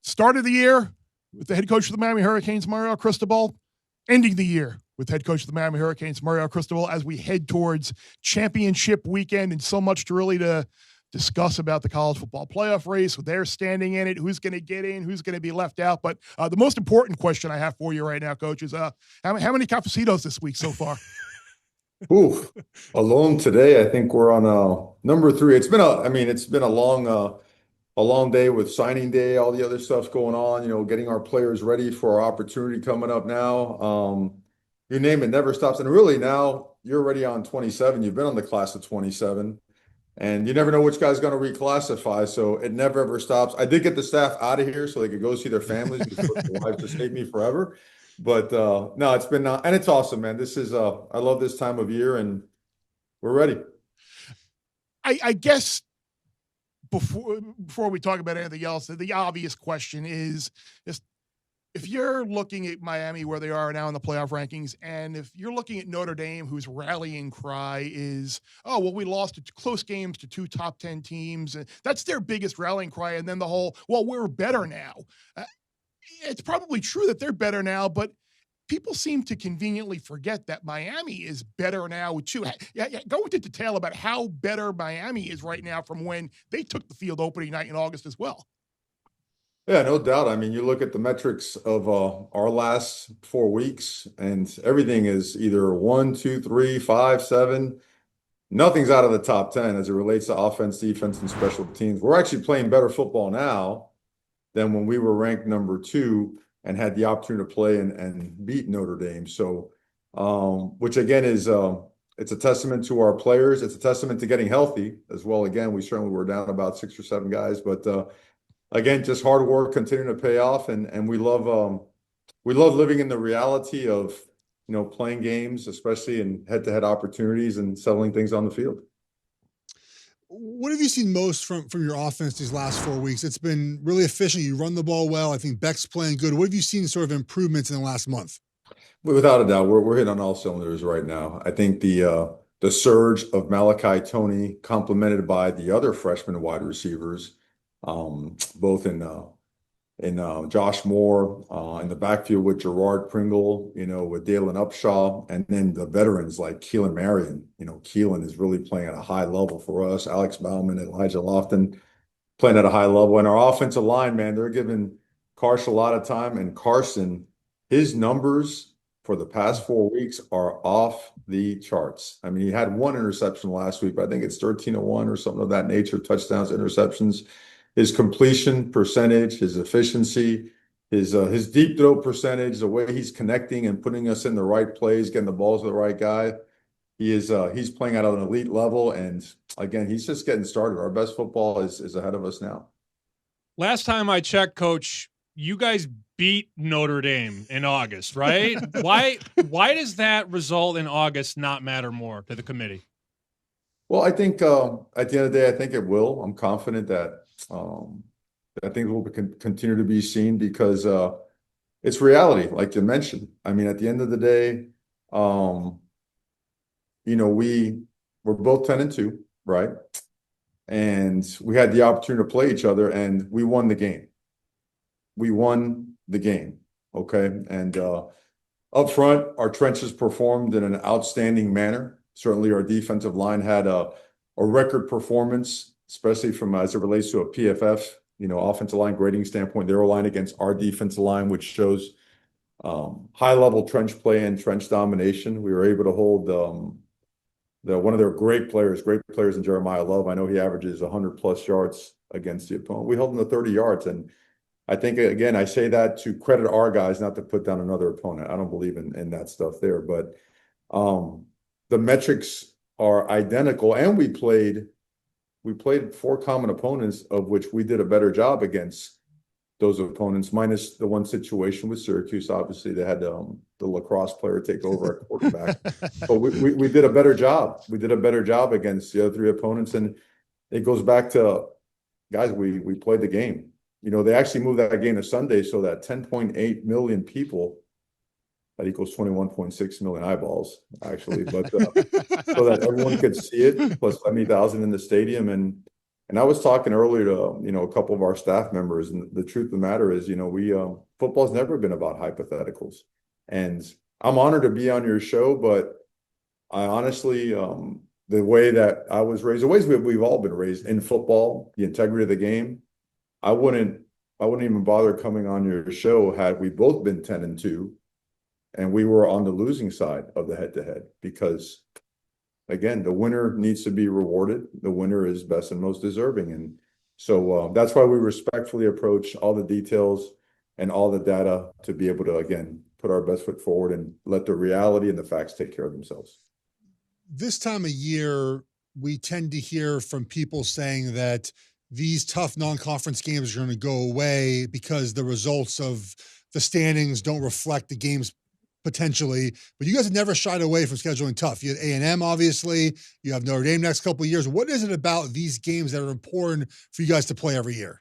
Started the year with the head coach of the Miami Hurricanes, Mario Cristobal, ending the year with head coach of the Miami Hurricanes, Mario Cristobal, as we head towards championship weekend, and so much to really to discuss about the college football playoff race, with their standing in it, who's going to get in, who's going to be left out. But the most important question I have for you right now, Coach, is how many cafecitos this week so far? Ooh, alone today. I think we're on number 3. It's been a long day with signing day, all the other stuff's going on, getting our players ready for our opportunity coming up now. You name it, never stops. And really now you're already on 27. You've been on the class of 27, and you never know which guy's going to reclassify. So it never ever stops. I did get the staff out of here so they could go see their families before their wives just hate me forever. But no, it's been and it's awesome, man. This is I love this time of year, and we're ready. I guess before we talk about anything else, the obvious question is just, if you're looking at Miami, where they are now in the playoff rankings, and if you're looking at Notre Dame, whose rallying cry is, oh, well, we lost close games to 2 top 10 teams. And that's their biggest rallying cry. And then the whole, well, we're better now. It's probably true that they're better now, but people seem to conveniently forget that Miami is better now too. Go into detail about how better Miami is right now from when they took the field opening night in August as well. Yeah, no doubt. I mean, you look at the metrics of our last 4 weeks, and everything is either 1, 2, 3, 5, 7. Nothing's out of the top 10 as it relates to offense, defense, and special teams. We're actually playing better football now than when we were ranked number 2 and had the opportunity to play and beat Notre Dame. So, which again is it's a testament to our players. It's a testament to getting healthy as well. Again, we certainly were down about 6 or 7 guys, but again, just hard work continuing to pay off, and we love living in the reality of playing games, especially in head-to-head opportunities, and settling things on the field. What have you seen most from your offense these last 4 weeks? It's been really efficient. You run the ball well. I think Beck's playing good. What have you seen sort of improvements in the last month? Without a doubt, we're hitting on all cylinders right now. I think the surge of Malachi Tony, complemented by the other freshman wide receivers, both in Josh Moore, in the backfield with Gerard Pringle, with Dalen Upshaw, and then the veterans like Keelan Marion. Keelan is really playing at a high level for us. Alex Bauman, Elijah Lofton playing at a high level. And our offensive line, man, they're giving Carson a lot of time. And Carson, his numbers for the past 4 weeks are off the charts. I mean, he had 1 interception last week, but I think it's 13-1 or something of that nature, touchdowns, interceptions. His completion percentage, his efficiency, his deep throw percentage, the way he's connecting and putting us in the right plays, getting the balls to the right guy. He's playing at an elite level, and again, he's just getting started. Our best football is ahead of us now. Last time I checked, Coach, you guys beat Notre Dame in August, right? Why does that result in August not matter more to the committee? Well, I think at the end of the day, I think it will. I'm confident that things will continue to be seen, because it's reality, like you mentioned. I mean, at the end of the day, we're both 10-2, right? And we had the opportunity to play each other, and we won the game. Okay? And up front, our trenches performed in an outstanding manner. Certainly our defensive line had a record performance, especially from as it relates to a PFF, offensive line grading standpoint. Their line against our defensive line, which shows high-level trench play and trench domination. We were able to hold one of their great players in Jeremiah Love. I know he averages 100+ yards against the opponent. We held him to 30 yards. And I think, again, I say that to credit our guys, not to put down another opponent. I don't believe in that stuff there. But the metrics are identical, and we played 4 common opponents, of which we did a better job against those opponents, minus the one situation with Syracuse. Obviously, they had the lacrosse player take over at quarterback. But we did a better job. We did a better job against the other 3 opponents. And it goes back to, guys, we played the game. They actually moved that game to Sunday so that 10.8 million people, that equals 21.6 million eyeballs, actually, but so that everyone could see it, plus 70,000 in the stadium. And And I was talking earlier to, a couple of our staff members, and the truth of the matter is, football's never been about hypotheticals. And I'm honored to be on your show, but I honestly, the way that I was raised, the ways we've all been raised in football, the integrity of the game, I wouldn't even bother coming on your show had we both been 10-2 and we were on the losing side of the head-to-head, because again, the winner needs to be rewarded. The winner is best and most deserving. And so that's why we respectfully approach all the details and all the data to be able to, again, put our best foot forward and let the reality and the facts take care of themselves. This time of year, we tend to hear from people saying that these tough non-conference games are going to go away because the results of the standings don't reflect the games potentially. But you guys have never shied away from scheduling tough. You had A&M, obviously. You have Notre Dame next couple of years. What is it about these games that are important for you guys to play every year?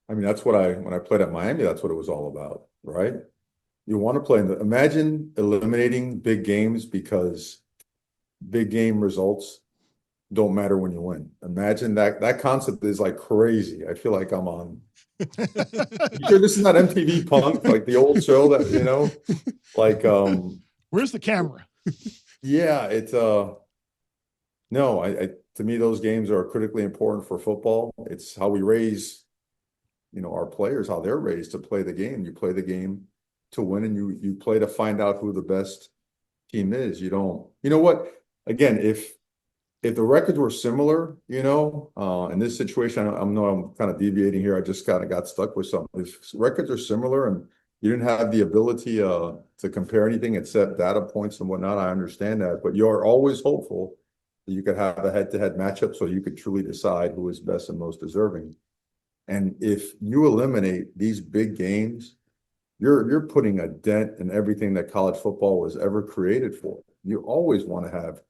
I mean, that's what when I played at Miami, that's what it was all about, right? You want to play imagine eliminating big games because big game results don't matter when you win. Imagine that concept is like crazy. I feel like I'm on. You sure this is not MTV Punk, like the old show that, like, where's the camera? Yeah, it's, no, to me, those games are critically important for football. It's how we raise, our players, how they're raised to play the game. You play the game to win, and you play to find out who the best team is. You don't, what? Again, if the records were similar, in this situation, I know I'm kind of deviating here. I just kind of got stuck with something. If records are similar and you didn't have the ability to compare anything except data points and whatnot, I understand that. But you're always hopeful that you could have a head-to-head matchup so you could truly decide who is best and most deserving. And if you eliminate these big games, you're putting a dent in everything that college football was ever created for. You always want to have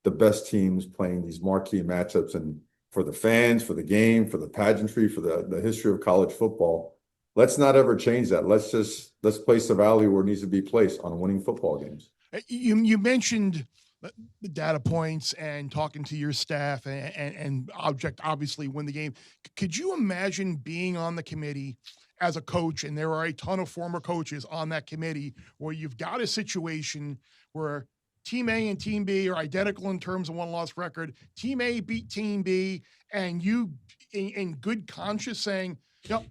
the best teams playing these marquee matchups, and for the fans, for the game, for the pageantry, for the history of college football. Let's not ever change that. Let's place the value where it needs to be placed on winning football games. You mentioned the data points and talking to your staff and obviously win the game. Could you imagine being on the committee as a coach, and there are a ton of former coaches on that committee, where you've got a situation where Team A and Team B are identical in terms of one-loss record. Team A beat Team B, and you, in good conscience, saying,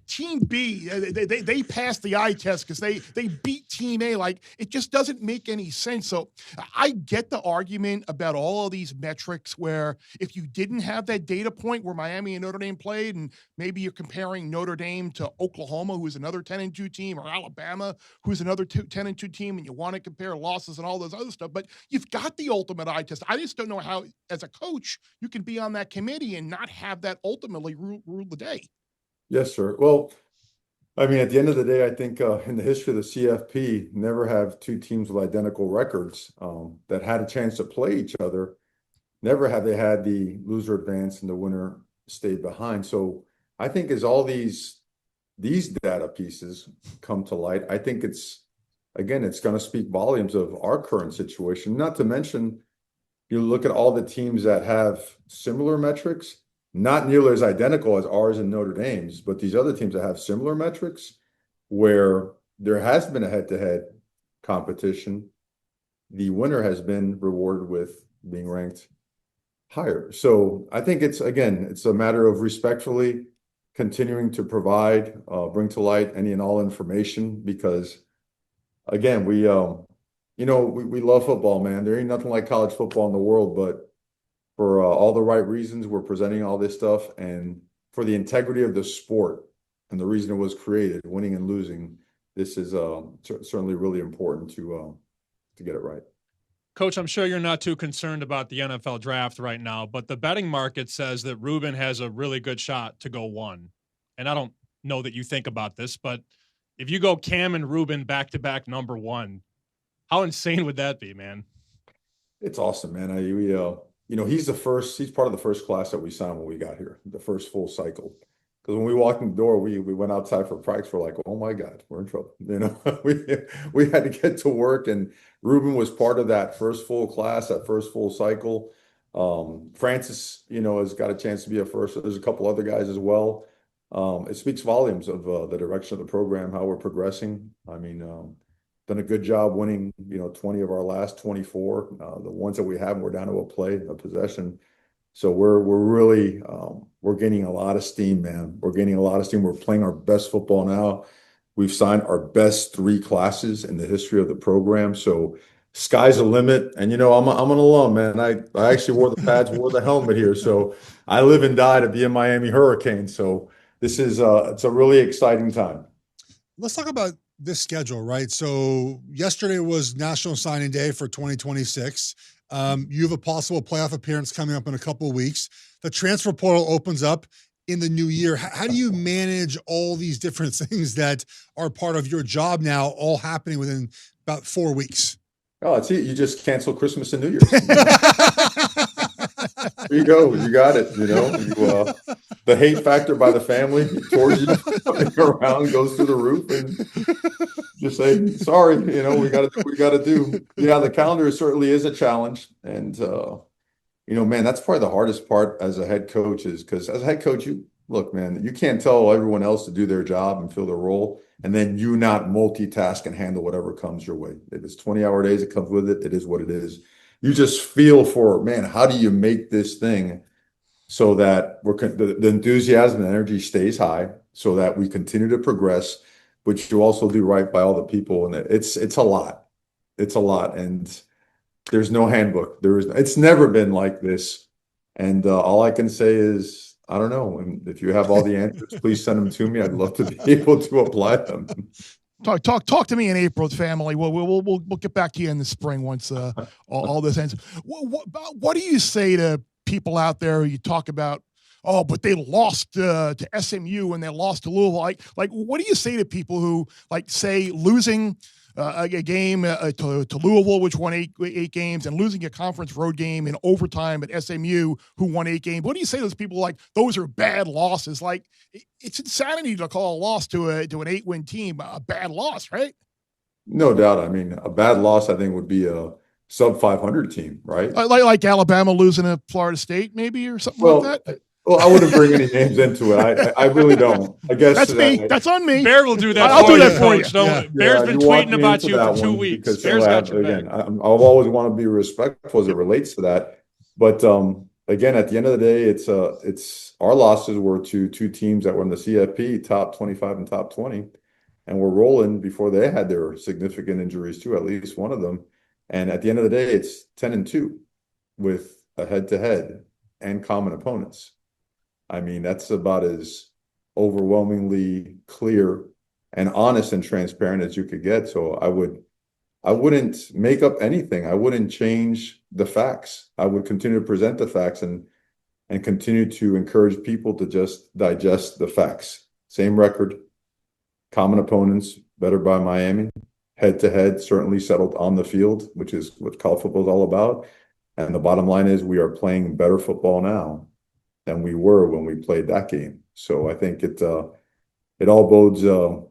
Team B, they passed the eye test because they beat Team A. Like, it just doesn't make any sense. So I get the argument about all of these metrics where if you didn't have that data point where Miami and Notre Dame played, and maybe you're comparing Notre Dame to Oklahoma, who is another 10-2 team, or Alabama, who's another 10-2 team, and you want to compare losses and all those other stuff, but you've got the ultimate eye test. I just don't know how, as a coach, you can be on that committee and not have that ultimately rule the day. Yes, sir. Well, I mean, at the end of the day, I think in the history of the CFP, never have two teams with identical records that had a chance to play each other. Never have they had the loser advance and the winner stayed behind. So I think as all these data pieces come to light, I think it's going to speak volumes of our current situation. Not to mention, you look at all the teams that have similar metrics, not nearly as identical as ours and Notre Dame's, but these other teams that have similar metrics where there has been a head-to-head competition, the winner has been rewarded with being ranked higher. So I think it's a matter of respectfully continuing to provide, bring to light any and all information, because again, we love football, man. There ain't nothing like college football in the world, but for all the right reasons, we're presenting all this stuff, and for the integrity of the sport and the reason it was created, winning and losing, this is certainly really important to get it right. Coach, I'm sure you're not too concerned about the NFL draft right now, but the betting market says that Ruben has a really good shot to go 1. And I don't know that you think about this, but if you go Cam and Ruben back-to-back number 1, how insane would that be, man? It's awesome, man. He's part of the first class that we signed when we got here, the first full cycle. Because when we walked in the door, we went outside for practice. We're like, oh my God, we're in trouble. We had to get to work, and Ruben was part of that first full class, that first full cycle. Francis, has got a chance to be a first. There's a couple other guys as well. It speaks volumes of the direction of the program, how we're progressing. I mean, done a good job winning, 20 of our last 24. The ones that we have, we're down to a possession. So we're really we're gaining a lot of steam, man. We're gaining a lot of steam. We're playing our best football now. We've signed our best 3 classes in the history of the program. So sky's the limit. And I'm an alum, man. I actually wore the pads, wore the helmet here. So I live and die to be a Miami Hurricane. So this is it's a really exciting time. Let's talk about this schedule, right? So yesterday was National Signing Day for 2026. You have a possible playoff appearance coming up in a couple of weeks. The transfer portal opens up in the new year. How do you manage all these different things that are part of your job now, all happening within about 4 weeks? Oh, it's you just cancel Christmas and New Year's. There you go. You got it. The hate factor by the family towards you around goes through the roof, and just say, sorry, we got to do. Yeah, the calendar certainly is a challenge. And, man, that's probably the hardest part as a head coach is because as a head coach, look, man, you can't tell everyone else to do their job and fill their role, and then you not multitask and handle whatever comes your way. If it's 20-hour days, it comes with it. It is what it is. You just feel for, man, how do you make this thing so that the enthusiasm and energy stays high so that we continue to progress, but you also do right by all the people. And it's a lot. It's a lot. And there's no handbook. It's never been like this. And all I can say is, I don't know. And if you have all the answers, please send them to me. I'd love to be able to apply them. Talk to me in April, family. We'll get back to you in the spring once all this ends. What do you say to people out there? You talk about, but they lost to SMU and they lost to Louisville. Like, what do you say to people who say losing a game to Louisville, which won eight games, and losing a conference road game in overtime at SMU, who won 8 games? What do you say to those people? Those are bad losses. It's insanity to call a loss to an 8-win team a bad loss, right? No doubt. I mean, a bad loss, I think, would be a sub 500 team, right? Like Alabama losing to Florida State, maybe, or something like that. Well, I wouldn't bring any names into it. I really don't. I guess that's me. That's on me. Bear will do that. I'll do that for you. Bear's been tweeting about you for 2 weeks. Bear's got your back. I've always want to be respectful as it relates to that. But again, at the end of the day, it's our losses were to 2 teams that were in the CFP top 25 and top 20, and we're rolling before they had their significant injuries too. At least one of them. And at the end of the day, it's 10-2 with a head-to-head and common opponents. I mean, that's about as overwhelmingly clear and honest and transparent as you could get. So I wouldn't make up anything. I wouldn't change the facts. I would continue to present the facts and continue to encourage people to just digest the facts. Same record, common opponents, better by Miami, head-to-head, certainly settled on the field, which is what college football is all about. And the bottom line is we are playing better football now than we were when we played that game. So I think it all bodes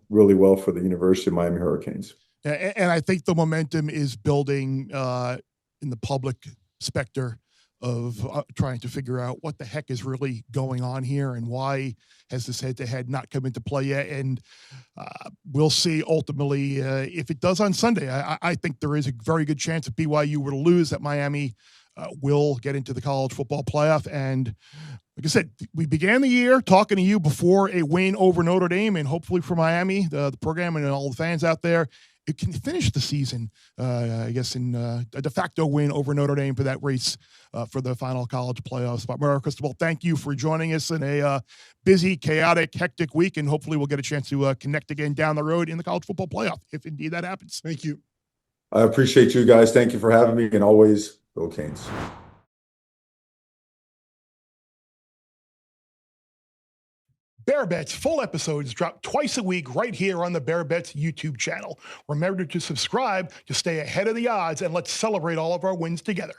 really well for the University of Miami Hurricanes. And I think the momentum is building in the public specter of trying to figure out what the heck is really going on here and why has this head-to-head not come into play yet. And we'll see ultimately if it does on Sunday. I think there is a very good chance if BYU were to lose that Miami will get into the college football playoff. And like I said, we began the year talking to you before a win over Notre Dame, and hopefully for Miami, the program and all the fans out there, it can finish the season, I guess, in a de facto win over Notre Dame for that race for the final college playoffs. But Mario Cristobal, thank you for joining us in a busy, chaotic, hectic week, and hopefully we'll get a chance to connect again down the road in the college football playoff, if indeed that happens. Thank you. I appreciate you guys. Thank you for having me, and always go Canes. Bear Bets full episodes drop twice a week right here on the Bear Bets YouTube channel. Remember to subscribe to stay ahead of the odds, and let's celebrate all of our wins together.